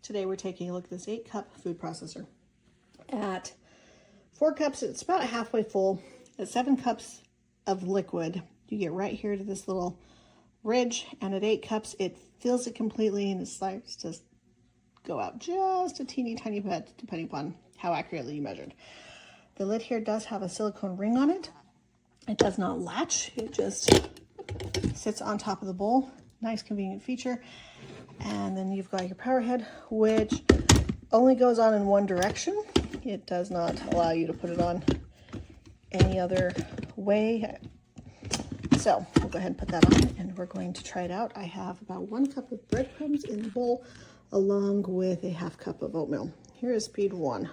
Today we're taking a look at this 8-cup food processor. At 4 cups, it's about halfway full. At 7 cups of liquid, you get right here to this little ridge, and at 8 cups, it fills it completely, and it starts to go out just a teeny tiny bit, depending upon how accurately you measured. The lid here does have a silicone ring on it. It does not latch. It just sits on top of the bowl. Nice convenient feature. And then you've got your power head, which only goes on in one direction. It does not allow you to put it on any other way. So we'll go ahead and put that on, and we're going to try it out. I have about 1 cup of breadcrumbs in the bowl, along with a half cup of oatmeal. Here is speed 1.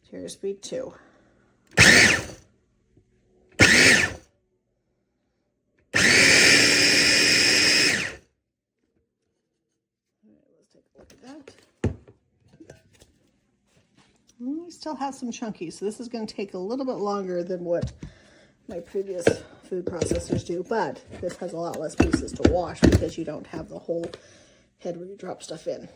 Here is speed 2. I still have some chunky, so this is going to take a little bit longer than what my previous food processors do, but this has a lot less pieces to wash because you don't have the whole head where you drop stuff in.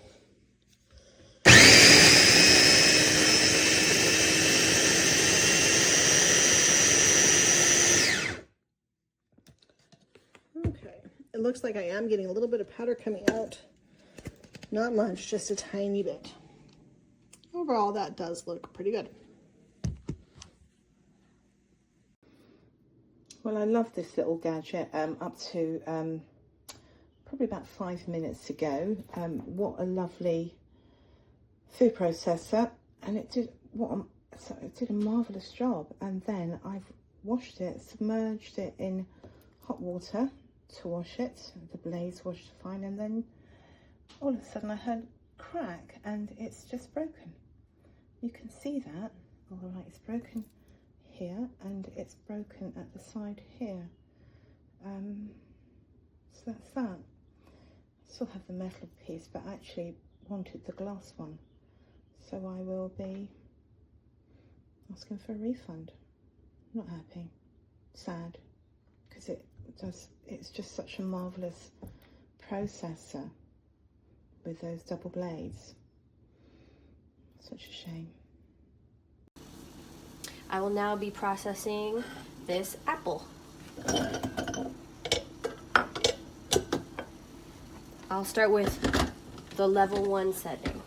Okay, it looks like I am getting a little bit of powder coming out. Not much, just a tiny bit. Overall, that does look pretty good. Well, I love this little gadget up to probably about 5 minutes ago. What a lovely food processor, and it did a marvelous job. And then I've washed it, submerged it in hot water to wash it. The blades washed fine, and then all of a sudden I heard a crack, and it's just broken. You can see that. All right, it's broken here, and it's broken at the side here. So that's that. I still have the metal piece, but I actually wanted the glass one. So I will be asking for a refund. Not happy, sad, because it's just such a marvelous processor with those double blades. Such a shame. I will now be processing this apple. I'll start with the level 1 setting.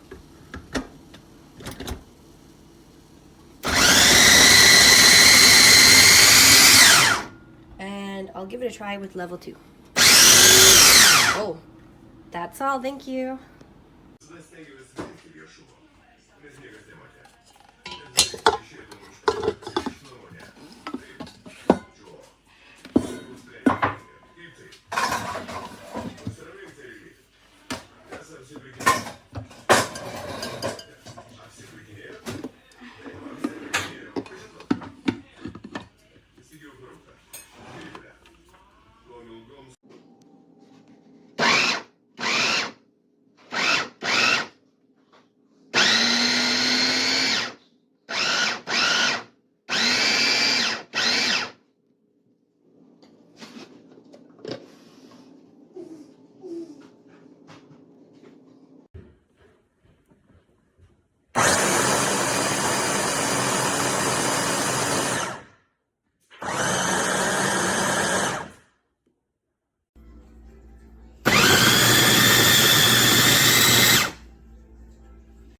And I'll give it a try with level 2. Oh, that's all, thank you.